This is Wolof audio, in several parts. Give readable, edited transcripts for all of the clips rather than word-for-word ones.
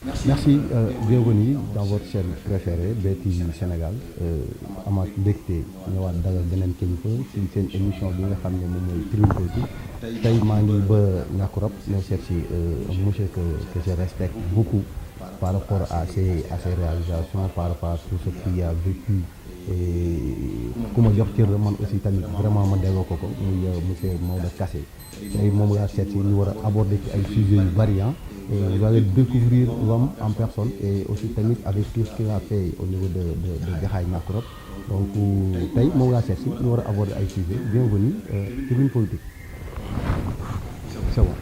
Merci, bienvenue dans votre chaîne préférée BTV Sénégal. amaat mbégte ñëwaat dalal beneen kilifa ci seen émission bi nga xam ne moom mooy Tribune Politique tey maa ngi ba Niakoulrab ñoo seet si monsieur que je respecte beaucoup par rapport à ses réalisations, par rapport à tout ce qu'il a vécu. ku ma jox cër la man aussi tamit vraiment ma delloo ko muy monsieur Maodo Kassé tey moom laa seet si ñu war a aborder ci ay sujets yu variants et vous allez découvrir l'homme en personne et aussi tamit avec tout ce qu'il a fait au niveau de Jaxaay Niakoulrab donc tey moom laa seet si ñu war a aborder ay sujets bienvenue Tribune Politique. C'est bon.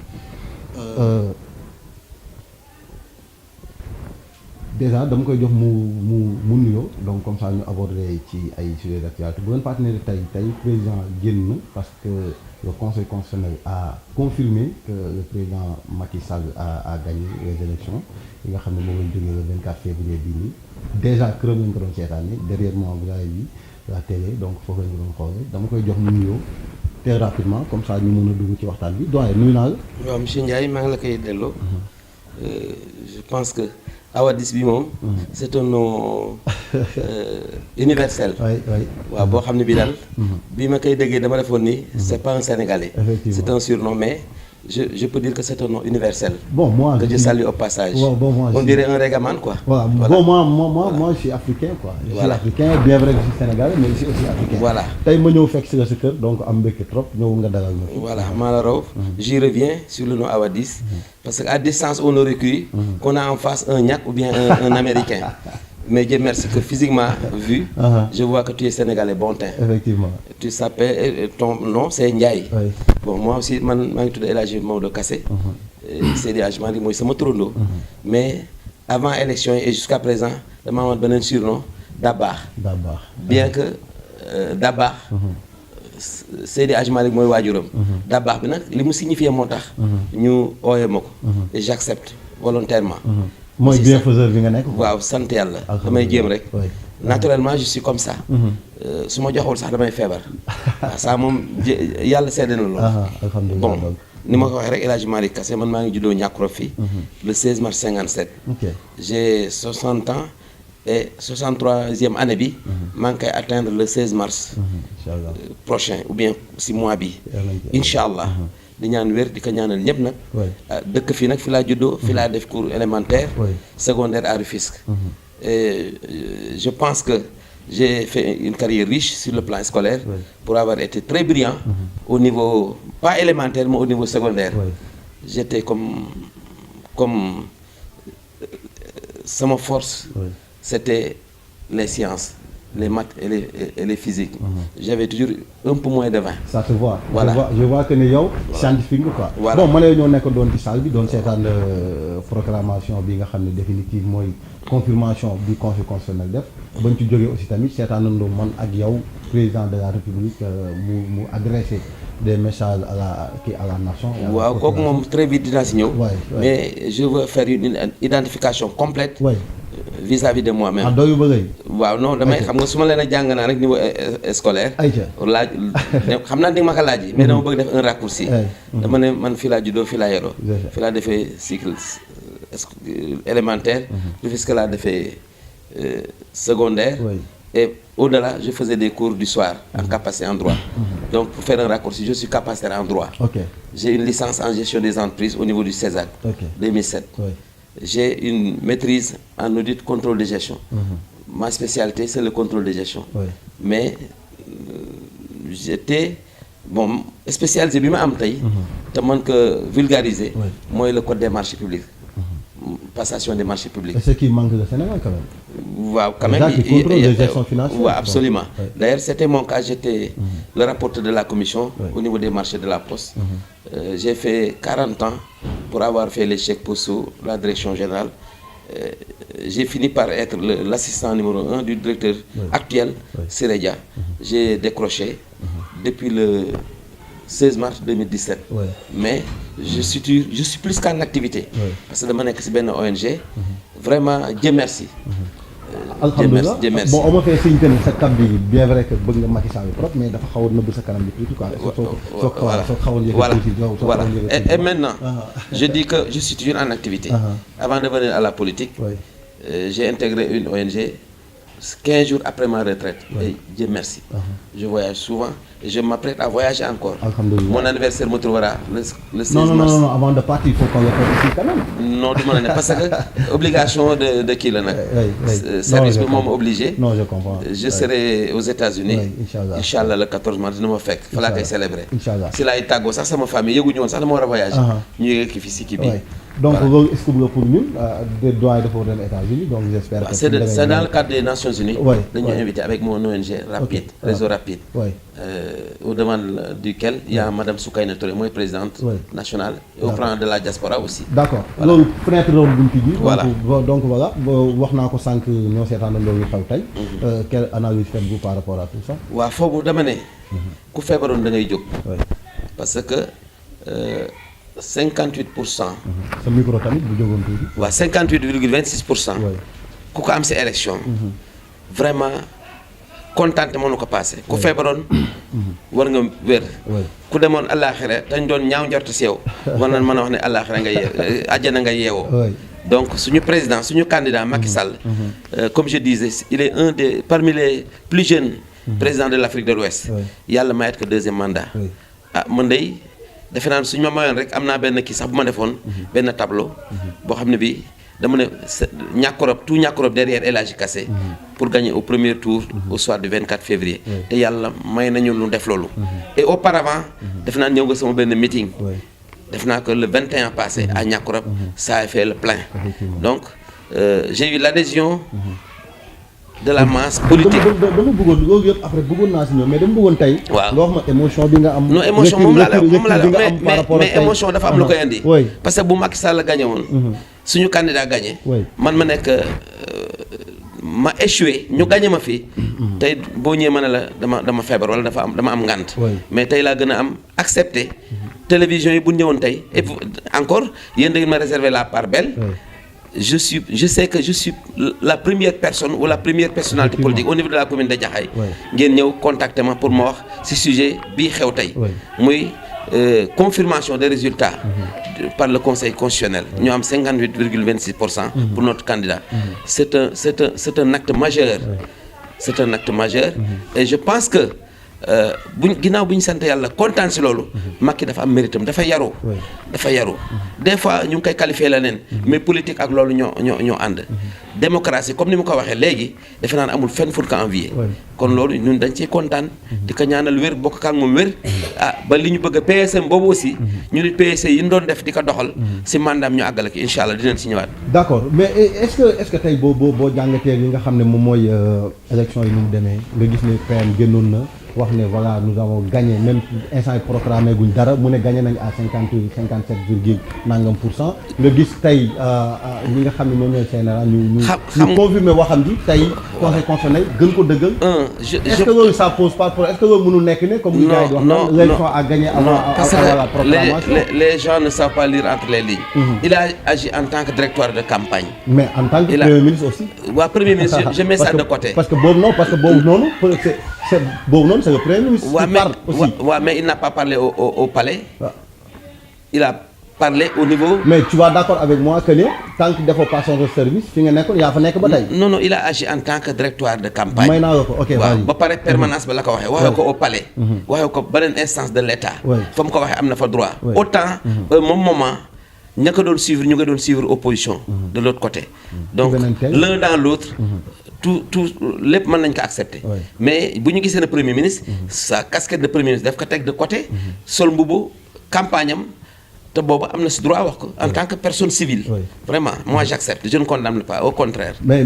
Déjà dama koy jox mu nuyoo donc comme ça ñu aborder ci ay sujets d'actualité bu leen fàttali ne tey président génn parce que le conseil constitutionnel a confirmé que le président Macky Sall a gagné les élections yi nga xam ne moom lañ jógee le 24 février bii nii déjà këram lañ ko doon seetaane derrière moi vous avez vu la télé donc foofu lañ ko doon xoolee dama koy jox mu nuyoo très rapidement comme ça ñu mën a dugg ci waxtaan bi doyen nuyu naa la. waaw monsieur Ndiaye maa ngi la koy delloo. Je pense que Awadis bi moom. c'est un nom universel. waaw boo xam ne bii daal. bi ma koy déggee dama defoon ni. c'est pas un Sénégalais. C'est un surnom mais je peux dire que c'est un nom universel. Bon moi que je salue au passage. Bon moi on dirait un réggaman quoi. Voilà. Bon moi je suis africain quoi. Je suis africain bien vrai que je suis sénégalais mais je suis aussi africain. Voilà tey ma ñëw fekk si la sa kër donc am mbégte trop ñëw nga dalal ma. Voilà maa la raw. J'y reviens sur le nom Awadis. Parce qu'à distance on aurait cru qu'on a en face un Niak ou bien un Américain. Mais Dieu merci que physiquement vu, je vois que tu es sénégalais bon teint. Effectivement. Tu s'appelles, ton nom c'est Ndiaye. Oui. Bon moi aussi man maa ngi tudd El Hadji Maodo Kassé. Seydi Hadji Malick mooy sama turandoo. Mais avant élection yi et jusqu'à présent dama amoon beneen surnom Dabakh. Bien que Dabakh. Seydi Hadji Malick mooy waajuram. Dabakh bi nag li mu signifié moo tax. ñu ooyee ma ko. Et j'accepte volontairement. mooy bienfaiseur bi nga nekk. waaw sant yàlla. damay jéem rek. naturellement je suis comme ça. su ma joxul sax damay feebar. waaw ça moom yàlla seede na loolu. alhamdulilah bon ni ma ko waxee rek El Hadji Malick Kassé man maa ngi juddoo Niakoulrab fii. le 16 mars 57. J'ai 60 ans et 63e année bi. maa ngi koy atteindre le 16 mars. prochain ou bien si mois bi. incha allah. di ñaan wér di ko ñaanal ñëpp nag. dëkk fii nag fi laa juddoo fi laa def cours élémentaire. secondaire à Rufisque. Et je pense que j'ai fait une carrière riche sur le plan scolaire. Pour avoir été très brillant. Au niveau pas élémentaire mais au niveau secondaire. J'étais comme sama force. C'était les sciences. Les maths et les physiques. J'avais toujours un peu moins de 20. Ça te voit. Voilà. Je vois que ne yow scientifique nga quoi. Voilà. Bon ma lay ñoo nekk doon ci salle bi doon seetaan proclamation bi nga xam ne définitive mooy confirmation bi conseil constitutionnel def. bañ ci jógee aussi tamit seetaanandoo man ak yow président de la république mu adressé des messages à la nation. waaw kooku moom très vite dinaa si ñëw. mais je veux faire une identification complète. vis-à-vis de moi-même. ah doyu ba léegi. waaw non damay xam nga su ma leen a jàng naa rek niveau scolaire. laaj xam naa di nga ma ko laaj yi mais dama bëgg def un raccourci. dama ne man fii laa juddoo fii laa yoroo. fii laa defee cycle élémentaire. Rufisque laa defee secondaire. Et au-delà je faisais des cours du soir en capacité en droit. Donc pour faire un raccourci je suis capacitaire en droit. J'ai une licence en gestion des entreprises au niveau du CESAC. 2007. J'ai une maîtrise en audit contrôle de gestion. Ma spécialité c'est le contrôle de gestion. Mais j'étais bon spécialisé bi ma am tey. te mën ko vulgariser. mooy le code des marchés publics. Passation des marchés publics. Et ce qui manque au Sénégal quand même. Waaw quand même. Contrôle de gestion financière. Ouais, absolument. D'ailleurs c'était mon cas, j'étais le rapporteur de la commission au niveau des marchés de la poste. J'ai fait 40 ans pour avoir fait les chèques postaux, la direction générale. J'ai fini par être l'assistant numéro 1 du directeur actuel, Siredia. J'ai décroché depuis le 16 mars 2017. Mais je suis plus qu'en activité. Parce que dama nekk ci benn ONG. Vraiment Dieu merci. alhamdulilah Dieu merci. bon on m'a fait signe que sa cap bi bien vrai que bëgg nga Macky Sall trop mais dafa xaw a nëbb sa kanam bi tuuti quoi. Voilà. Et maintenant, je dis que je suis toujours en activité. Avant de venir à la politique, j'ai intégré une ONG 15 jours après ma retraite. Et Dieu merci. Je voyage souvent et je m'apprête à voyager encore. Mon anniversaire me trouvera le 16 mars. Non, avant de partir, il faut qu'on le fasse ici quand même. Non, du moment parce que obligation de qui là. Service de m'ont obligé. Non, je comprends. Je serai aux États-Unis. Inch'Allah le 14 mars, je me fais. Il faut la célébrer. Inch'Allah. Si là il tago, ça c'est ma famille. Il y a ça, je vais voyager. Nous y qui ici qui bi. Donc, est-ce que vous pour nous, des doigts de pour les États-Unis, donc j'espère que c'est dans le cadre des Nations Unies. Nous sommes invités avec mon ONG Rapide, Réseau Rapide, au devant duquel il y a Madame Soukaina Touré, moi présidente nationale, et au plan de la diaspora aussi. D'accord. Donc, fenêtre de voilà. Donc voilà, wax naa ko sànq ñoo seetaanandoo yu xew tey. Quelle analyse faites-vous par rapport à tout ça? waaw foofu dama ne. ku feebaroon da ngay jóg. parce que 58%. sa micro tamit bu jógoon tuuti. waaw 58,26%. ku ko am si élection. vraiment kontaan te mënu ko passé. ku feebaroon war nga wér. ku demoon àllaaxira dañ doon ñaaw njort si yow. war nañ mën a wax ne àllaaxira nga yeewoo àjjana nga yeewoo. donc suñu président suñu candidat Macky Sall. comme je disais il est parmi les plus jeunes. présidents de l'Afrique de l'Ouest. yàlla mayat ko deuxième mandat. ah man day defe naa suñu ma mayoon rek am naa benn kii sax bu ma defoon. benn tableau. boo xam ne bii dama ne tout Niakorop derrière El Hadji Kassé pour gagner au premier tour au soir du 24 février. te yàlla may nañu lu def loolu. et auparavant def naa ñëw nga sama benn meeting. def naa que le 21 passé à Niakorop ça a fait le plein. donc j'ai eu l'adhésion de la masse politique. dama bëggoon loolu yëpp après bëggoon naa si ñëw mais dama bëggoon tey. waaw nga wax ma émotion bi nga am. non émotion moom laa la mais émotion dafa am lu koy andi. parce que bu Macky Sall gagné woon. suñu candidat gagné. man ma nekk ma échoué ñu gagné ma fii. tey boo ñëwee ma ne la dama feebar wala dama am ngànt. mais tey laa gën a am accepté. télévision yi bu ñëwoon tey et encore yéen da ngeen ma réserver la part belle. je sais que je suis la première personne ou la première personnalité politique au niveau de la commune de Jaxaay ngeen ñëw contacter ma pour ma wax ci sujet bii xew tey muy confirmation des résultats par le conseil constitutionnel ñu am 58,26% pour notre candidat. C'est un acte majeur. C'est un acte majeur et je pense que ginnaaw bu ñu sant yàlla kontaan si loolu Macky dafa am méritam dafa yaru des fois ñu ngi koy qualifier leneen mais politique ak loolu ñoo ànd. démocratie comme ni mu ko waxee léegi defe naa ne amul fenn fu ñu ko envier kon loolu ñun dañ ciy kontaan di ko ñaanal wér bokk ak moom wér ba li ñu bëgg a PSM boobu aussi ñu nit PSC yi ñu doon def di ko doxal si mandaam ñu àggale ki incha allah dinañ si ñëwaat. d'accord mais est-ce que tey boo jàngatee li nga xam ne moom mooy élection yi nu mu demee nga gis ne PM génnoon na wax ne voilà nous avons gagné même instant yi programmé guñ dara mu ne gagné nañ à 57 virgule nangam %. nga gis tey ñi nga xam ne ñoom ñooy CNRA ñu confirmé waxam ji tey conseil constitutionnel gën ko dëggal. est-ce que loolu ça pose pas problème est-ce que loolu mënul nekk ne comme gars yi di wax l'élection a gagné avant la proclamation. Les gens ne savent pas lire entre les lignes. Il a agi en tant que directeur de campagne. Mais en tant que premier ministre aussi. waaw premier ministre je mets ça de côté. parce que boobu noonu c'est le premier ministre qui parle aussi. Mais il n'a pas parlé au palais. Il a parlé au niveau. Mais tu vas d'accord avec moi que tant que defoo pas son service fi nga nekkoon yaa fa nekk ba tey. Non, il a agi en tant que directeur de campagne. may naa la ko ok waaw ba pare permanence ba la ko waxee ko au palais. waxee ko beneen instance de l'État. fa mu ko waxee am na fa droit. autant moom moment ña ko doon suivre ñu nga doon suivre opposition. de l'autre côté. donc l'un dans l'autre. tout lépp mën nañ ko accepter. mais bu ñu gisee ne premier ministre. sa casquette de premier ministre daf ko teg de côté. sol mbubu campagne am te boobu am na si droit wax ko en tant que personne civile. vraiment moi j'accepte je ne condamne pas au contraire. mais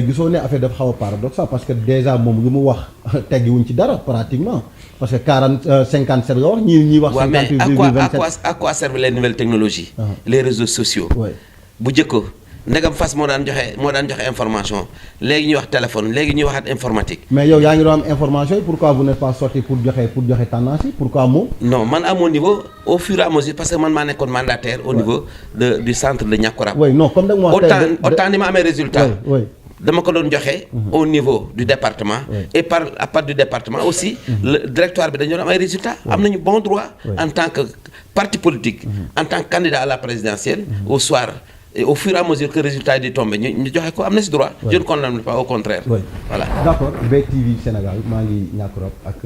gisoo ne affaire dafa xaw a paradoxal parce que déjà moom lu mu wax teggiwuñ ci dara pratiquement parce que 57 la wax ñii wax. 58,27 à quoi servent les nouvelles technologies. les réseaux sociaux. bu jëkko ndegam fas moo daan joxe information léegi ñuy wax téléphone léegi ñuy waxaat informatique. mais yow yaa ngi doon am information yi pourquoi vous n'êtes pas sorti pour joxe tendance yi pourquoi moom. non man à mon niveau au fur et à mesure parce que man maa nekkoon mandataire au niveau du centre de Niakorap. oui non comme da nga ma wax autant ni ma amee résultat. dama ko doon joxe au niveau du département et à part du département aussi le directoire bi dañu doon am ay résultats am nañu bon droit en tant que parti politique en tant que candidat à la présidentielle au soir et au fur et à mesure que résultat yi di tombé ñu joxe ko am na si droit je ne condamne pas au contraire voilà d'accord BTV Sénégal maa ngi ñàkk rob ak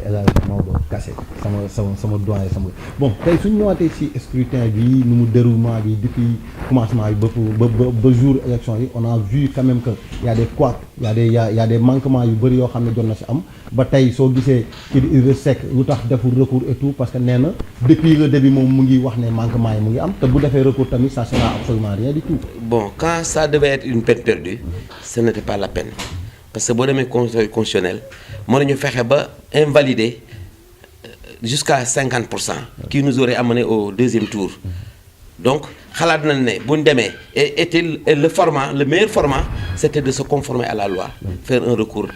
El Hadj Maodo Kassé sama doyen sama bon tey suñu ñëwaatee ci scrutin bi nu mu déroulement bi depuis commencement bi ba jour élection yi on a vu quand même que y a des couacs y a des manquements yu bëri yoo xam ne jot na ci am ba tey soo gisee kii di Idrissa Seck lu tax deful recours et tout parce que nee na depuis le début moom mu ngi wax ne manquement yi mu ngi am te bu defee recours tamit ça sera absolument rien du tout. Bon, quand ça devait être une peine perdue, ce n'était pas la peine. Parce que si on conseil constitutionnel, on a fait invalider jusqu'à 50%, qui nous aurait amené au deuxième tour. Donc, et le format, le meilleur format, c'était de se conformer à la loi, faire un recours.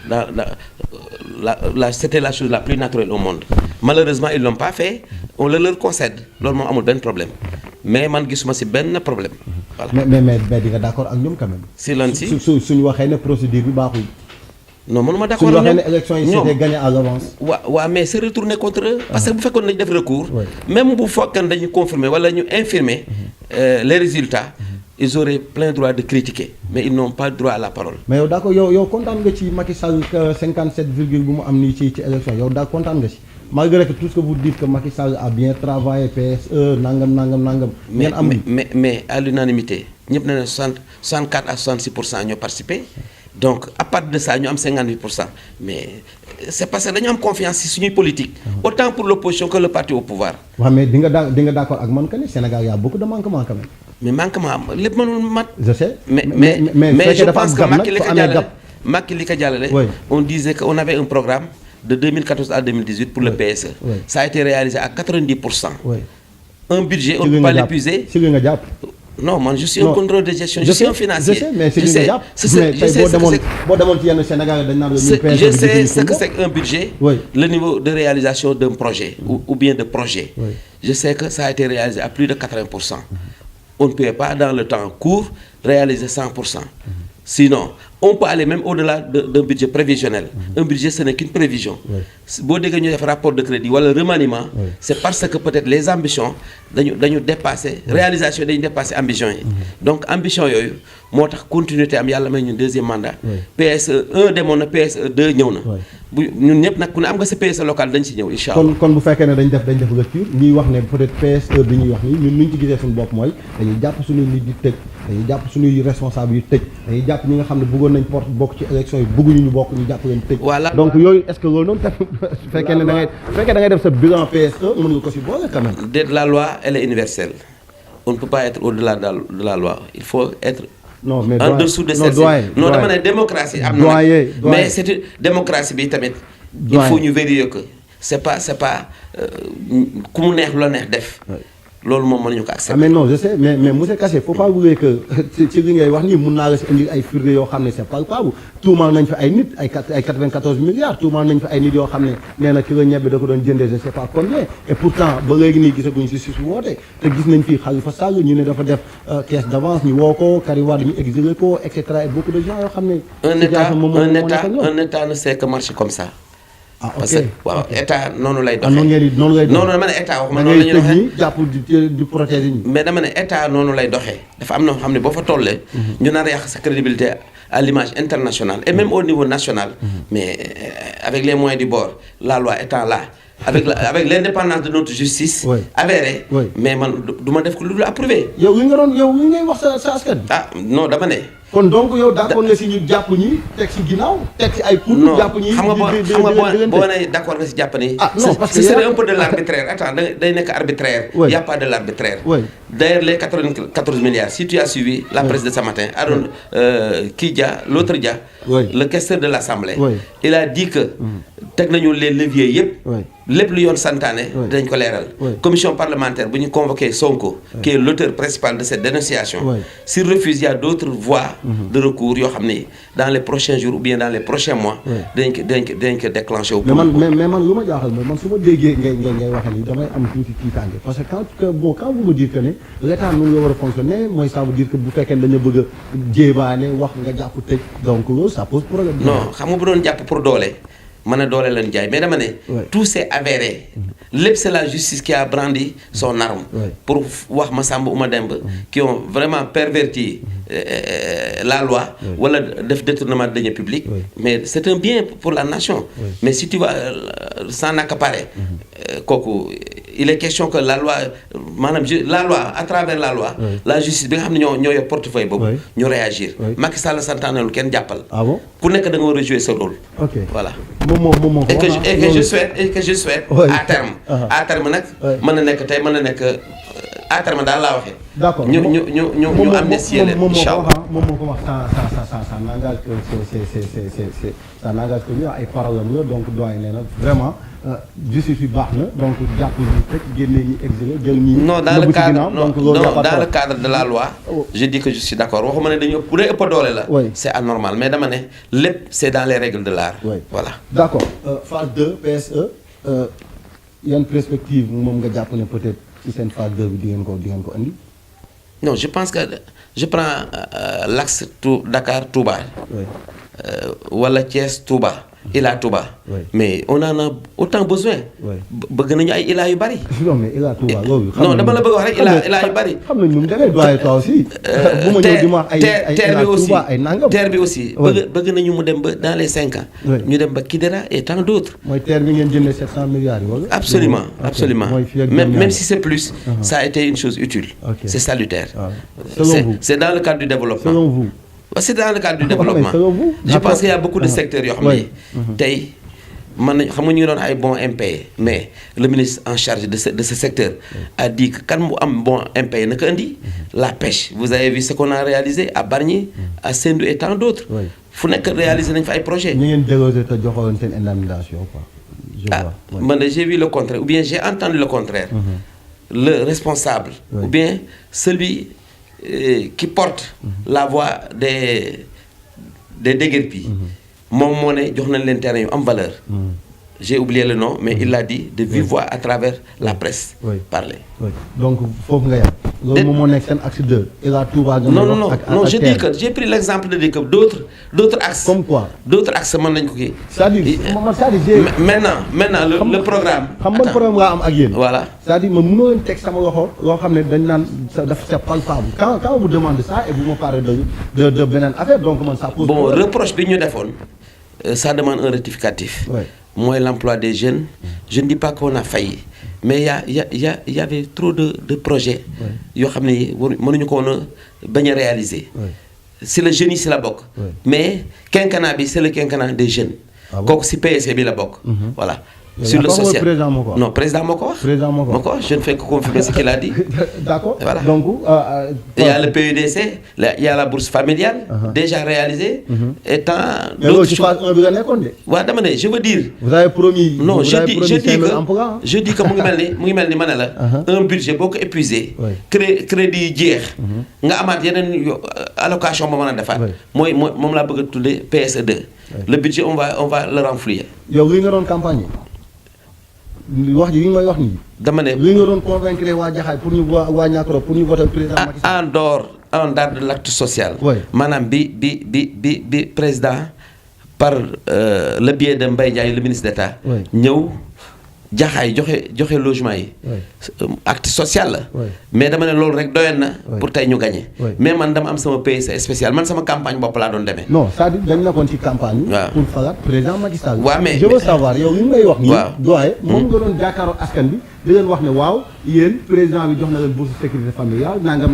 C'était la chose la plus naturelle au monde. Malheureusement, ils ne l'ont pas fait, on le leur concède. Normalement, on a un problème. Mais man gisuma ci benn problème. Voilà. mais di nga d'accord ak ñoom quand même. si lan si suñu waxee ne procédure bi baaxul. non mënuma d'accord ak ñoom suñu waxee ne élection yi c'était gagné à l'avance. waaw mais c'est retourné contre eux. parce que bu fekkoon nañu def recours. même bu fekkoon dañu confirmer wala ñu infirmer les résultats. ils auraient plein droit de critiquer mais ils n'ont pas droit à la parole. mais yow d'accord yow kontaan nga ci Macky Sall 57 virgule bu mu am nii ci élection yow daa kontaan nga ci. Malgré que tout ce que vous dites que Macky Sall a bien travaillé, PSE, nangam. Mais à l'unanimité, nous avons 64 à 66% ont participé. Donc, à part de ça, nous avons 58%. Mais c'est parce que nous avons confiance sur nos politiques, autant pour l'opposition que le parti au pouvoir. Oui, mais vous êtes d'accord avec moi que le Sénégal, il y a beaucoup de manquements quand même. Mais manquements, les manquements. Je sais. Mais je pense que Macky, on disait qu'on avait un programme de 2014 à 2018 pour le PSE. Ça a été réalisé à 90%. Un budget, on ne peut pas l'épuiser. Non, moi je suis un contrôle de gestion, je suis un financier. Je sais, mais je sais ce que c'est qu'un budget, le niveau de réalisation d'un projet ou bien de projet. Je sais que ça a été réalisé à plus de 80%. On ne peut pas dans le temps court réaliser 100%. Sinon, on peut aller même au-delà d'un budget prévisionnel. Un budget, ce n'est qu'une prévision. Si vous avez un rapport de crédit ou le remaniement, c'est parce que peut-être les ambitions dañu dépasser réalisation dañu dépasser ambition yi. Donc ambition yooyu moo tax continuité am yàlla may ñun deuxième mandat. PSE 1 demoon na PSE 2 ñëw na. bu ñun ñëpp nag ku ne am nga sa PSE local dañ si ñëw incha allah. kon bu fekkee ne dañ def rupture ñuy wax ne peut-être PSE bi ñuy wax nii ñun ñu ci gisee suñu bopp mooy dañuy jàpp suñuy nit di tëj dañuy jàpp suñuy responsable yu tëj dañuy jàpp ñi nga xam ne bëggoon nañ porte bokk ci élection yi bëgguñu ñu bokk ñu jàpp leen tëj. voilà donc yooyu est-ce que loolu noonu tamit su fekkee ne da ngay def sa bilan PSE mën nga ko si boole quand même. La loi elle est universelle. On ne peut pas être au-delà de la loi. Il faut être en dessous de cette... Non, dama ne démocratie am na mais c'est une démocratie bi tamit il faut ñu vérifier que c'est pas ku mu neex la neex def. loolu moom mënuñu ko accepter. Mais non je sais mais monsieur Kassé faut pas oublier que ci li ngay wax nii mun naa la si indi ay firnde yoo xam ne c'est palpable tuumaal nañ fi ay nit ay 94 milliards tuumaal nañ fi ay nit yoo xam ne nee na kilo ñebe da ko doon jëndee je sais pas combien et pourtant ba léegi nii gisaguñ si suuf woote te gis nañ fi Khalifa Sall ñu ne dafa def caisse d'avance ñu woo ko Karim Wade ñu exilé ko et cetera et beaucoup de gens yoo xam ne. un état ne sait que marcher comme ça. parce que waaw état noonu lay doxee. noonu lay doxee non dama ne état waxuma noonu la ñuy doxee jàpp di protéger ñi. mais dama ne état noonu lay doxee dafa am na xam ne boo fa tollee. ñu nar a yàq sa crédibilité à l'image internationale et même au niveau national. Mais avec les moyens du bord la loi étant là. avec l'indépendance de notre justice. avérée. mais man du ma def ko lu approuvé. yow li ngay wax sa askan. non dama ne. kon donc yow d'accord nga si ñu jàpp ñi teg si ginnaaw teg si ay pour jàpp ñi xam nga boo nee d'accord nga si jàpp ni non parce que c'est un peu de l'arbitraire attends day nekk arbitraire y a pas de l'arbitraire d'ailleurs les 94 milliards si tu as suivi la presse de ce matin Aaron l'autre Dia le questeur de l'Assemblée il a dit que teg nañu les leviers yëpp. oui. lépp lu yoon santaane. Oui. dañ ko leeral. Oui. commission parlementaire bu ñu convoqué Sonko. qui est l'auteur principal de cette dénonciation. Oui. s'il refuse il y a d'autres voies. de recours yoo xam ne dans les prochains jours ou bien dans les prochains mois. dañ ko déclenché wu. mais man lu ma jaaxal mooy man su ma déggee ngay wax ni damay am tuuti tiitaange parce que quand vous me dites que ne l'état noonu la war a fonctionner mooy ça veut dire que bu fekkee dañu bëgg a jéebaane wax nga jàpp tëj donc loolu ça pose problème. non xam nga bu doon jàpp pour doole. mën a doole leen jaay mais dama ne. tout s'est avéré. lépp c'est la justice qui a brandi son arme. pour wax Massamba ou Mademba. qui ont vraiment perverti la loi. wala def détournement de deniers publics. mais c'est un bien pour la nation. mais si tu vas s'en accaparer. kooku il est question que la loi maanaam la loi à travers la loi. la justice bi nga xam ne ñoo yor portefeuille boobu. ñu réagir. Macky Sall santaanelu kenn jàppal. ah bon ku nekk da nga war a jouer sa rôle. ok voilà. et que je souhaite à terme nag mën na nekk tey mën na nekk à terme daal laa waxee. d'accord ñu amnistier leen incha allah moom moo ko wax ça n'engage que c'est ça n'engage que ñu ay paroles la donc doyen nee na vraiment justice bi baax na donc jàpp ñu teg génne ñi exilé jël ñi. non dans le cadre de la loi. je dis que je suis d'accord waxuma ne dañu bu dee ëpp doole la. c'est anormal mais dama ne lépp c'est dans les règles de l'art. voilà. d'accord phase 2 PSE yan perspective moom nga jàpp ne peut-être ci seen phase 2 bi di ngeen ko andi. non je pense que je prends l'axe Dakar Touba. wala Thiès Touba. Ila Touba. mais on en a autant besoin. bëgg nañu ay Ila yu bari. non mais Ila Touba loolu. non dama la bëgg wax rek Ila yu bari. xam nañu ñun da ngay doy toi aussi. bu ma ñëw di ma ay Ila Touba ay nangam. terre bi aussi. bëgg nañu mu dem ba dans les 5 ans. ñu dem ba Kidira et tant d'autres. mooy terre bi ngeen jëndee 700 milliards yi wala. absolument absolument même si c'est plus. ça a été une chose utile. c'est salutaire. c'est dans le cadre du développement. selon vous. c'est dans le cadre du développement. Je pense qu'il y a beaucoup de secteurs yoo xam ne tey mën nañ xam nga ñu ngi doon ay bons impayés mais le ministre en charge de ce secteur a dit que kan mu am bon impayé na ko indi. la pêche vous avez vu ce qu'on a réalisé à Bargny à Sendou et tant d'autres. fu nekk réalisé nañ fa ay projets. ñu ngeen déroger te joxoon seen indemnisation quoi. man de j'ai vu le contraire ou bien j'ai entendu le contraire. le responsable. ou bien celui qui porte la voix des déguerpis. moom moo ne jox nañ leen terrain yu am valeur. j'ai oublié le nom mais il l'a dit de vive voix à travers la presse. parler. donc foofu nga yam. loolu moom moo nekk seen axe 2. Ila Touba non je dis que j'ai pris l'exemple de dire que d'autres axes. comme quoi d'autres axes mën nañ ko kii. c'est-à-dire maintenant le programme. xam nga programme nga am ak yéen. voilà c'est-à-dire man mënoo leen teg sama loxo loo xam ne dañ naan dafa c'est palpable quand on vous demande ça et vous me parlez de beneen affaire donc man ça pose. bon reproche bi ñu defoon ça demande un rectificatif. mooy l'emploi des jeunes. je ne dis pas qu'on a failli mais y avait trop de projets. yoo xam ne mënuñu ko woon a bañ a réaliser. si le jeune yi si la bokk. mais quinquennat bi c'est le quinquennat des jeunes. kooku si PSE bi la bokk. voilà. sur le social non président moo ko wax. je ne fais que confirmer ce qu'il a dit. d'accord voilà donc. il y a le PUDC il y a la bourse familiale. déjà réalisée. étant loolu ci phase 1 bi la nekkoon de. waaw dama ne je veux dire. vous avez promis. non je dis que mu ngi mel ni ma ne la. un budget boo ko épuisé. crédit yi jeex. nga amaat yeneen allocation ba mën a defaat. mooy moom laa bëgg a tuddee PSE 2. le budget on va le renflouer. yow li nga doon campagne wax ji li nga may wax nii. dama ne li nga doon convaincre waa Jaxaay pour ñu waa Niakhare pour ñu voter président Macky Sall. en dehors de l'acte social. maanaam bi président par le biais de Mbaye Ndiaye le ministre d'État. ñëw Jaxaay joxe logement yi. acte social la. mais dama ne loolu rek doyoon na. pour tey ñu gagné. mais man dama am sama PSE spécial man sama campagne bopp laa doon demee. non c'est-à-dire dañ nekkoon ci campagne. pour falaat président Macky Sall. waaw mais je veux savoir yow li ngay wax nii. doye moom nga doon jàkkaaroo askan bi di leen wax ne waaw yéen président bi jox na leen bourse sécurité familiale nangam.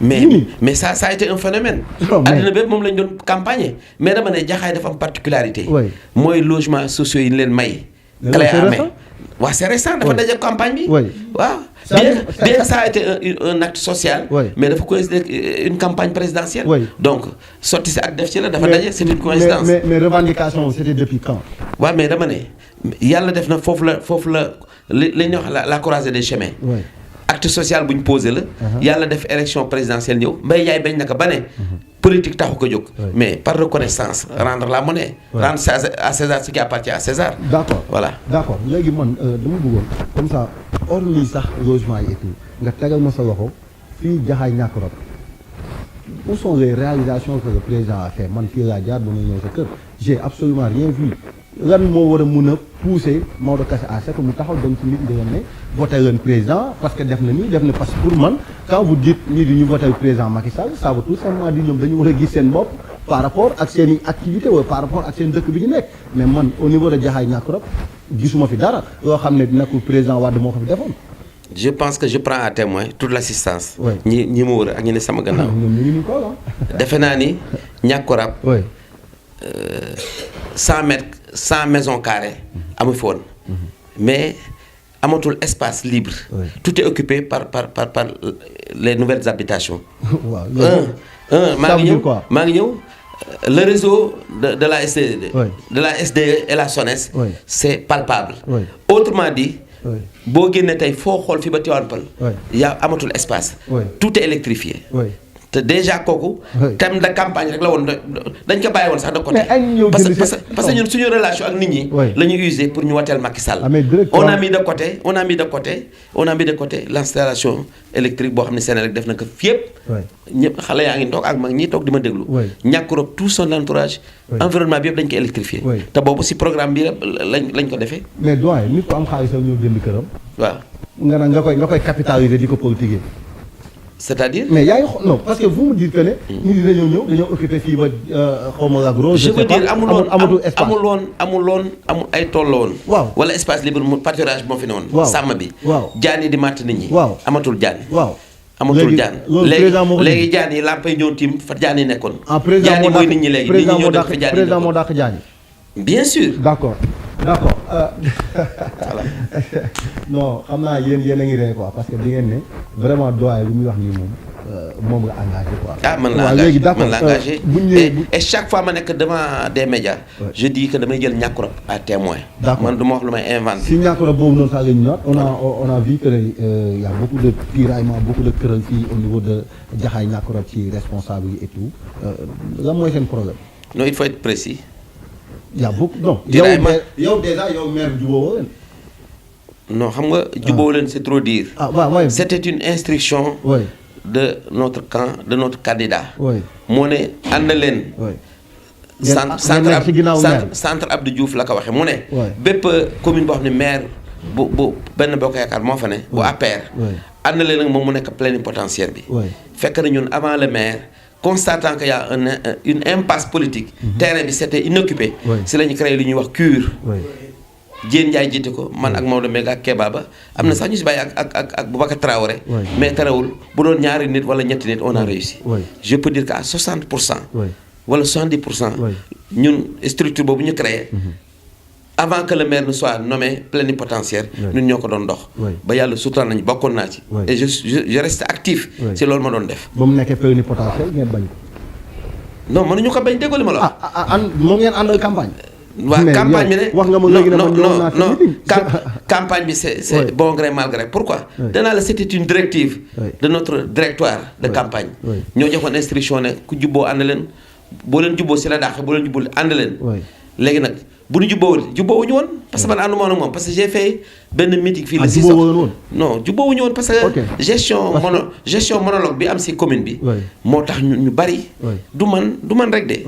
mais ça a été un phénomène. addina bépp moom lañ doon campagne mais dama ne Jaxaay dafa am particularité. mooy logement sociaux yi leen may. clé amee waaw c'est récent dafa daje campagne bi. waaw bien que ça a été un acte social. mais dafa coïncider une campagne présidentielle. donc sotti si ak def ci la dafa daje c'est une coïncidence. mais revendication c'était depuis quand. waaw mais dama ne yàlla def na foofu la li ñuy wax la croisée des chemins. acte social bu ñu posé la. yàlla def élection présidentielle ñëw Mbaye Ndiaye bañ na ko ba ne. politique taxu ko jóg. mais par reconnaissance rendre la monnaie. rendre à César ce qui appartient à César. d'accord voilà. d'accord léegi man dama bëggoon comme ça hormis sax logement yi et tout nga tegal ma sa loxo fii Jaxaay ñàkk rob où sont les réalisations que le président a fait man fii laa jaar ba may ñëw sa kër j'ai absolument rien vu lan moo war a mun a pousser Maodo Kassé à ce que mu taxaw dem ci nit nga leen ne voté leen président parce que def na nii def na parce que pour man quand vous dites ñii di ñu voté président Macky Sall ça veut tout simplement di ñoom dañu war a gis seen bopp par rapport ak seen i activité wala par rapport ak seen dëkk bi ñu nekk mais man au niveau de Jaxaay ñàkk rob gisuma fi dara loo xam ne nekkul président Wade moo ko fi defoon. je pense que je prends à témoin toute l'assistance. ñi ma wër ak ñi ne sama gannaaw. defe naa ni Niakoulrab. 100 maisons carrées amu fi woon. mais amatul espace libre. tout est occupé par les nouvelles habitations. maa ngi ñëw le réseau de la SDE. de la SDE et la SONES. c'est palpable. autrement dit. boo génnee tey foo xool fi ba Tivaouane Peulh. yaa amatul espace. tout est électrifié. te déjà kooku. thème de campagne rek la woon dañ ko bàyyi woon sax de côté. parce que ñun suñu relation ak nit ñi. la ñu usé pour ñu wateel Macky Sall. on a mis de côté l'installation électrique boo xam ne Sénégal def na ko fépp. ñëpp xale yaa ngi toog ak mag ñi toog di ma déglu. Niakoulrab tout son entourage. environnement bi yëpp dañ ko électrifié. te boobu si programme bi lañ ko defee. mais doyen nit ko am xaalisam ñëw jënd këram. waaw. nga koy capitaliser di ko politiquer. c'est-à-dire. mais yaa ngi non parce que vous me dites que ne. nit ñi dañoo occupé fii ba xaw ma la gros. je veux dire amul ay tool la woon. waaw wala espace libre mu pâturage moo fi ne woon. waaw sàmm bi. waaw jaan yi di màtt nit ñi. waaw amatul jaan. waaw amatul jaan. léegi jaan yi lampay ñëw tiim fa jaan yi nekkoon. jaan yi mooy nit ñi léegi nit ñi ñoo def fa jaan yi président moo dàq jaan yi. bien sûr. d'accord non xam naa yéen a ngi rey quoi parce que di ngeen ne vraiment doyen lu muy wax nii moom nga engagé quoi. ah man la engagé et chaque fois ma nekk devant des médias. je dis que damay jël Niakoulrab à témoin. man du ma wax lu may inventé. si Niakoulrab boobu noonu sax la ñu ñëwaat on a vu que y a beaucoup de tiraillements beaucoup de querelles fii au niveau de Jaxaay Niakoulrab ci responsable yi et tout lan mooy seen problème. non il faut être précis. y a beaucoup non. yow déjà yow maire jubóo leen. non xam nga jubóo leen c'est trop dire. waaw c'était une instruction. de notre camp de notre candidat. moo ne ànd leen. centre Abdou Diouf la ko waxee mu ne. bépp commune boo xam ne maire bu benn bokk yaakaar moo fa ne. bu APR. ànd leen nag moom mu nekk plénipotentiaire bi. fekk na ñun avant le maire. constatant qu'il y a une impasse politique. terrain bi c'était inoccupé. si la ñu créé lu ñuy wax cure. Diène Ndiaye jiite ko man ak Maodo Mbengue ak Kéba Ba am na sax ñu si bàyyi ak Boubacar Traoré. mais terewul bu doon ñaari nit wala ñetti nit on a réussi. je peux dire qu'à 60%. wala 70%. ñun structure boobu ñu créé. avant que le maire ne soit nommé plénipotentiaire. ñun ñoo ko doon dox. ba yàlla sutura nañu bokkoon naa ci. et je reste actif. si loolu ma doon def. ba mu nekkee plénipotentiaire ngeen bañ ko. non mënuñu ko bañ déggoo li ma la wax. moom ngeen àndal campagne. waaw campagne bi ne wax nga ma léegi ne non campagne bi c'est bon gré mal gré pourquoi. danaa la c'était une directive. de notre directoire de campagne. ñoo joxoon instruction ne ku jubboo ànd leen boo leen jubboo si la dàq boo leen jubboo ànd leen. léegi nag bu ñu jubboowuñu woon parce que man ànduma woon ak moom parce que j'ai fait benn meeting fii. non jubboowuñu woon parce que. gestion monologue bi am si commune bi. moo tax ñu bari. du man rek de.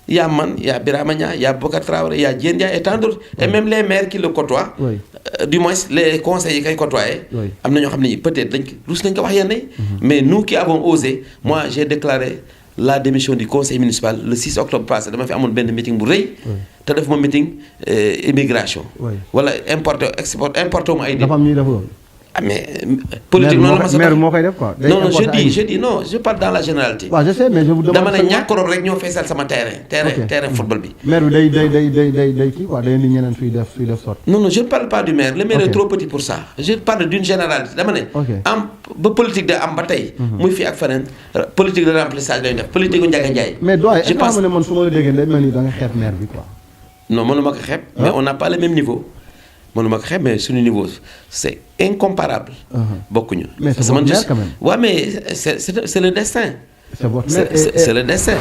y a man y a Birama Niang y a Boubacar Traoré y a Diène Ndiaye et tant d'autres et même les maires qui le côtoient. du moins les conseils yi koy côtoyer. am na ñoo xam ne peut-être rus nañ ko wax yenn mais nous qui avons osé moi j'ai déclaré la démission du conseil municipal le 6 octobre passé dama fi amoon benn meeting bu rëy. te def ma meeting immigration. wala importé mu ay. dafa am ñuy def loolu. ah mais politique noonu la ma. maire moo koy def quoi. non je dis non je parle dans la généralité. waaw je sais mais je vous demande. dama ne Niakoulrab rek ñoo feesal sama terrain football bi. maire bi day kii quoi day indi ñeneen suy def sorte. non je ne parle pas du maire le maire est trop petit pour ça je parle d'une généralité dama ne. am ba politique de am ba tey. muy fii ak feneen politique de remplissage lañu def politique gu Ndiaga Ndiaye. mais doyen est-ce que xam nga ne man su ma la déggee day mel ni da nga xeeb maire bi quoi. non mënuma ko xeeb. mais on n'a pas le même niveau. mënuma ko xeeb mais suñu niveau c'est incomparable. bokkuñu. mais c'est votre maire quand même. Ouais, mais c'est le destin. C'est votre maire. C'est le destin.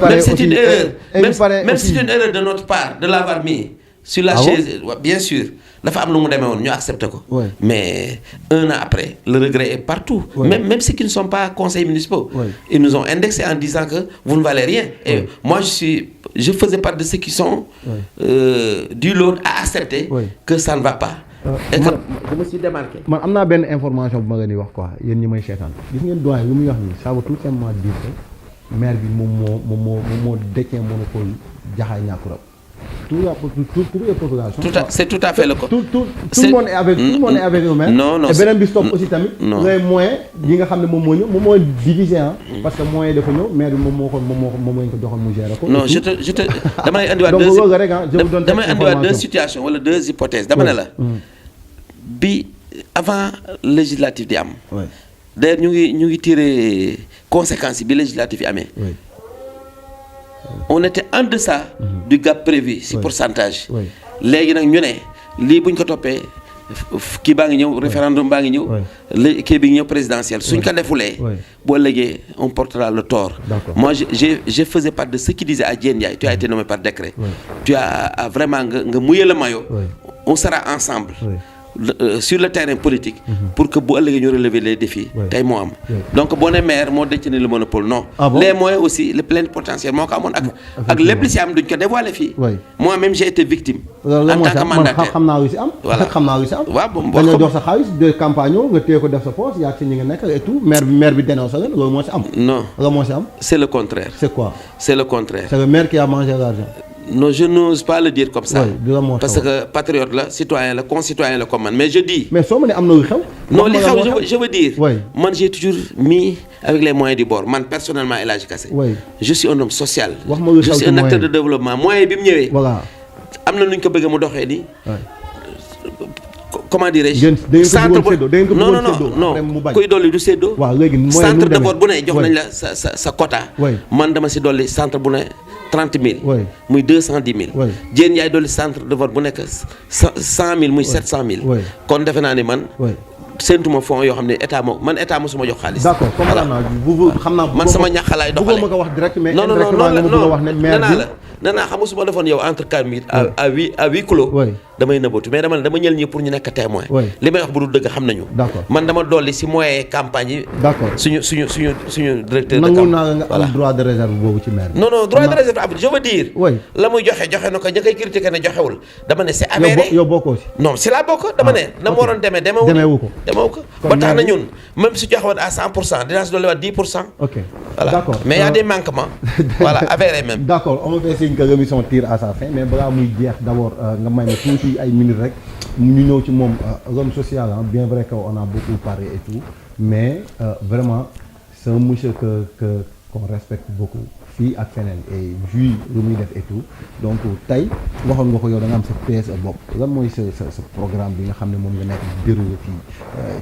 Même c'est une erreur. Même c'est une erreur de notre part de l'avoir mis sur la chaise. Ouais, bien sûr. dafa am lu mu demee woon ñu accepté ko. Mais un an après le regret est partout. Même ceux qui ne sont pas conseillers municipaux. Ils nous ont indexé en disant que vous ne valez rien. Et moi je faisais partie de ceux qui sont du lot à accepter que ça ne va pas. Et que je me suis démarqué. man am naa benn information bu ma leen di wax quoi yéen ñi may seetaan gis ngeen doyen lu muy wax nii ça veut tout simplement dire que maire bi moom moo détient monopole Jaxaay Ñàkkurab. Toutes les populations. C'est tout à fait le cas. Tout le monde est avec le maire. Non. Et beneen bi stop aussi tamit. les moyens yi nga xam ne moom moo divisé parce que moyens dafa ñëw maire bi moom moo ko joxoon mu gérer ko. Non je te damay andiwaat deux situations wala deux hypothèses dama ne la. bi avant législative di am. d'ailleurs ñu ngi tirer conséquences yi bi législative yi amee. On était en deçà du gap prévu si pourcentage. léegi nag ñu ne lii buñ ko toppee kii baa ngi ñëw référendum baa ngi ñëw. kii bi ngi ñëw présidentiel suñ ko defulee. boo léegi on portera le tort. Moi je faisais partie de ceux qui disaient à Diène Ndiaye tu as été nommé par décret. Tu as vraiment nga mouiller le maillot. On sera ensemble. Sur le terrain politique pour que bu ëllëgee ñu relever les défis tey moo am donc boo ne maire moo détenu le monopole non les moyens aussi le plein potentiel moo ko amoon ak lépp li si am duñ ko dévoiler fii moi-même j'ai été victime en tant que mandataire xam naa lu si am xam naa lu si am waaw bon dañoo jox sa xaalis de campagne nga téye ko def sa poche yaa ci ñi nga nekk et tout maire bi dénoncé leen loolu moo si am non loolu moo si am c'est le contraire c'est quoi c'est le contraire c'est le maire qui a mangé l'argent. Non, je n'ose pas le dire comme ça. Parce que patriote là, citoyen là, concitoyen là comme man. Mais je dis. Mais ça, non, je veux dire. Moi, j'ai toujours mis avec les moyens du bord. Man, personnellement, El Hadji Kassé. Je suis un homme social. Je suis un acteur de développement. Moi, voilà. Comment dirais-je centre non kuy dolli du séddoo centre de vote bu ne jox nañ la sa quota man dama si dolli centre bu ne 30 000 muy 210 000 Diène Ndiaye dolli centre de vote bu nekk 100 000 muy 700 000 kon defe naa ni man séntuma fonds yoo xam ne état mosuma jox xaalis. D'accord xam naa man sama ñàkk laay doxale bëgguma ko wax direct mais non nee naa xam nga su ma defoon yow entre Camille à huis clos damay nëbbatu mais dama ñël ñi pour ñu nekk témoin li may wax bu dul dëgg xam nañu man dama dolli si moyen campagne yi suñu directeur de campagne nangu naa nga am droit de réserve boobu ci maire non droit de réserve je veux dire la muy joxe na ko ña koy critiquer ne joxewul dama ne c'est avéré yow bokkoo si non si laa bokk dama ne na mu waroon demee demeewu ko ba tax na ñun même su joxewoon à 100% dinaa si dolliwaat 10%. Ok voilà. D'accord. Mais il y a des manquements. Voilà, avérés même. D'accord, on me fait signe que l'émission tire à sa fin mais balaa muy jeex d'abord nga may ma tuuti ay minutes rek ñu ñëw ci moom l'homme social bien vrai qu'on a beaucoup parlé et tout mais vraiment c'est un monsieur qu'on respecte beaucoup fii ak feneen et vu lu muy def et tout donc tey waxoon nga ko yow da nga am sa PSE bopp lan mooy sa programme bi nga xam ne moom nga nekk déroulé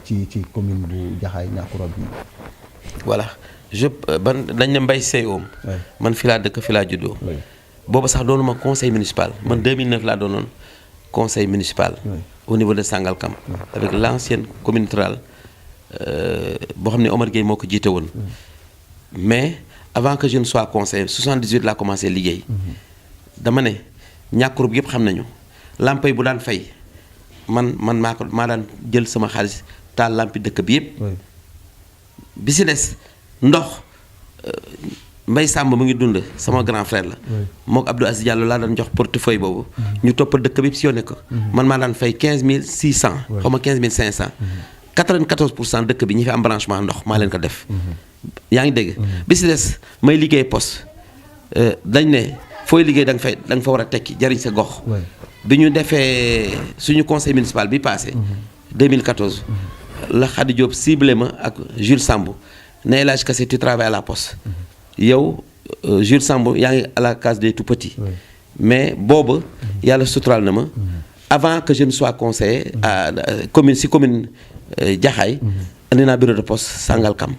fii ci commune bu Jaxaay Ñàkkurab bi. Voilà dañ ne mbay seyoom man fi laa dëkk fi laa juddoo booba sax doonuma conseil municipal man 2009 laa doonoon conseil municipal au niveau de Sangalkam avec l'ancienne commune rurale boo xam ne Omar Gueye moo ko jiite woon mais avant que je ne sois conseiller 78 laa commencé liggéey dama ne Ñàkkurab yëpp xam nañu lampe yi bu daan fay man maa daan jël sama xaalis taal lampi dëkk bi yëpp bi si des ndox Mbay Sàmb mu ngi dund sama grand frère la mook Abdou Aziz Diallo laa daan jox portefeuille boobu ñu topp dëkk bi sillonné ko man maa daan fay 15 600 xaw ma 15 500 94% dëkk bi ñi fi am branchement ndox maa leen ko def yaa ngi dégg bi si des may liggéey poste dañ ne fooy liggéey da nga fa war a tekki jariñ sa gox bi ñu defee suñu conseil municipal bi passé 2014 la Khady Diop ciblé ma ak Jules Sambou ne El Hadji Kassé tu travailles à la poste yow Jules Sambou yaa ngi à la case des tout petits mais booba yàlla suturaal na ma avant que je ne sois conseiller à commune Jaxaay andi naa bureau de poste Sangalkam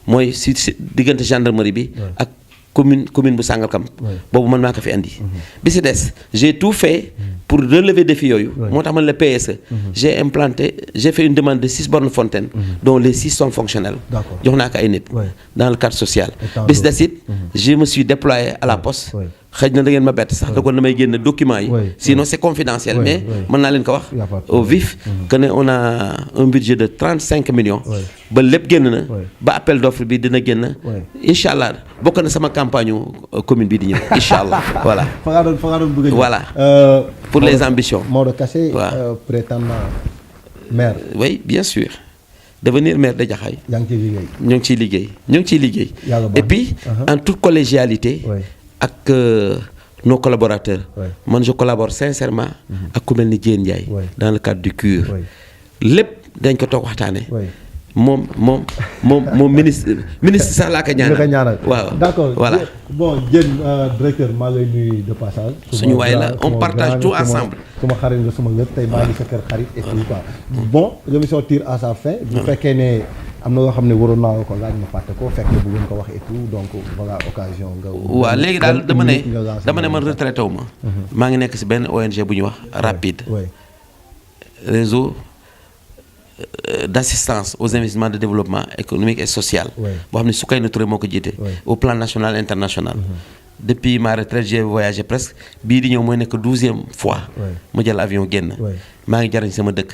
mooy si diggante gendarmerie bi ak commune bu Sangalkam boobu man maa ko fi andi bi si des j'ai tout fait pour relever défi yooyu. moo tax man le PSE. j'ai fait une demande de 6 bornes fontaines. dont les 6 sont fonctionnelles. jox naa ko ay nit. dans le cadre social. bis d'assite je me suis déployé à la poste. xëy na da ngeen ma bett sax da kon damay génn documents yi. sinon c'est confidentiel mais mën naa leen ko wax. au vif que ne on a un budget de 35 millions. ba lépp génn na. ba appel d'offre bi dina génn. incha allah bokk na sama campagne commune bi di ñëw incha allah voilà. fa nga doon bëgg a voilà pour les ambitions. Maodo Kassé prétendant maire. oui bien sûr. devenir maire de Jaxaay. yaa ngi ciy liggéey. ñu ngi ciy liggéey. Et puis en toute collégialité. ak nos collaborateurs. man je collabore sincèrement. ak ku mel ni Diène Ndiaye. dans le cadre du CUR. lépp dañ ko toog waxtaanee. moom ministre sax laa ko ñaanal. waaw d'accord voilà. bon Diène directeur maa lay nuyu de passage. suñu waay la on partage tout ensemble. suma xarit nga suma lépp tey maa ngi sa kër xarit et tout quoi. bon l'émission tire à sa fin. bu fekkee ne am na loo xam ne waroon naa ko laaj ma fàtte ko fekk na bëggoon ko wax et tout donc voilà occasion nga. waaw léegi daal dama ne man retraité wu ma. maa ngi nekk si benn ONG bu ñuy wax Rapide. réseau d'assistance aux investissements de développement économique et social. boo xam ne Soukayna Touré moo ko jiite. au plan national et international. depuis ma retraite j'ai voyagé presque bii di ñëw mooy nekk 12e fois. ma jël avion génn. maa ngi jariñ sama dëkk.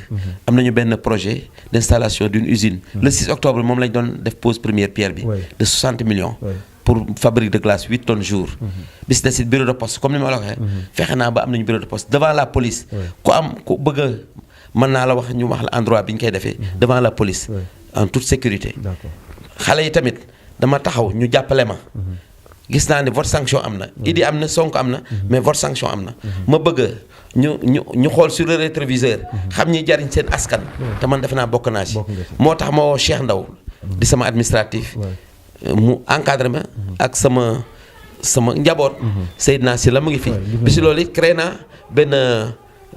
am nañu benn projet d'installation d'une usine. le 6 octobre moom lañ doon def pose première pierre bi. de 60 millions. pour fabrique de glace 8 tonnes jour. bis de site bureau de poste comme ni ma la ko waxee. fexe naa ba am nañu bureau de poste devant la police. ku bëgg a mën naa la wax ñu wax la endroit bi ñu koy defee. devant la police. en toute sécurité. xale yi tamit dama taxaw ñu jàppale ma. gis naa ne vote sanction am na. Idi am na Sonko am na. mais vote sanction am na. ma bëgg ñu xool sur le rétroviseur. xam ñi jariñ seen askan. te man defe naa bokk naa si. moo tax ma woo Cheikh Ndaw di sama administratif. mu encadré ma ak sama njaboot. Seydina si la mu ngi fi. bi si loolu it créé naa benn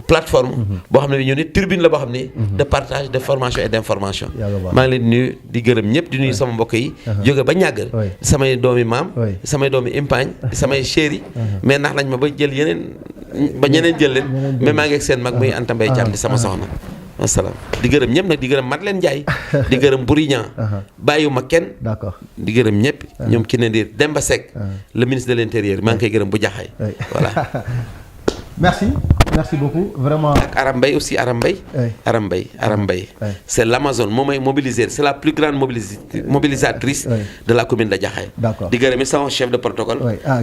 plateforme. boo xam ne bi ñu ni tribune la boo xam ni. de partage de formation et d'information. maa ngi leen di nuyu di gërëm ñëpp di nuyu sama mbokk yi. jóge ba ñàggal. samay doomi maam. samay doomi impaañ samay chéri. mais nax nañ ma ba jël yeneen ba ñeneen jël leen. mais maa ngi ak seen mag muy Anta Mbaye Thiam di sama soxna. asalaam di gërëm ñëpp nag di gërëm Madeleine Ndiaye. di gërëm Bourignan. bàyyiwuma kenn. d'accord di gërëm ñëpp. ñoom ki ne dir Demba Seck. le ministre de l'intérieur maa ngi koy gërëm bu jaxaay. voilà. merci beaucoup vraiment. ak Aram Mbaye aussi Aram Mbaye. c'est l'Amazone moo may mobiliser c'est la plus grande mobilisatrice. de la commune de Jaxaay. d'accord di gërëm sama chef de protocole.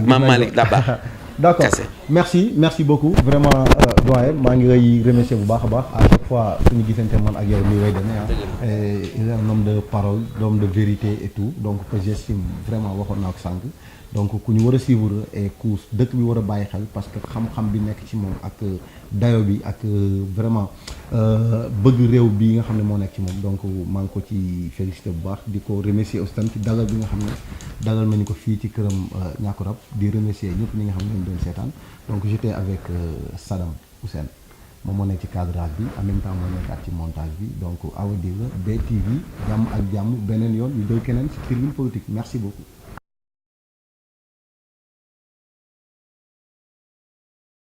Mame Malick Daba. d'accord merci beaucoup vraiment doyen maa ngi lay remercier bu baax a baax à chaque fois suñu gisante man ak yow nii lay demee il est un homme de parole d'homme de vérité et tout donc que j'estime vraiment waxoon naa ko sànq donc ku ñu war a suivre et ku dëkk bi war a bàyyi xel parce que xam-xam bi nekk ci moom ak dayo bi ak vraiment bëgg réew bi nga xam ne moo nekk ci moom donc maa ngi ko ci félicité bu baax di ko remercier aussi tamit ci dalal bi nga xam ne dalal nañu ko fii ci këram Niakou Rab di remercier ñëpp ñi nga xam ne ñoom doon seetaan donc j'étais avec Sadam Houssène moom moo nekk ci cadrage bi en même temps moo nekkaat ci montage bi donc awa di la BTV jàmm ak jàmm beneen yoon ñu doy keneen ci tribune politique merci beaucoup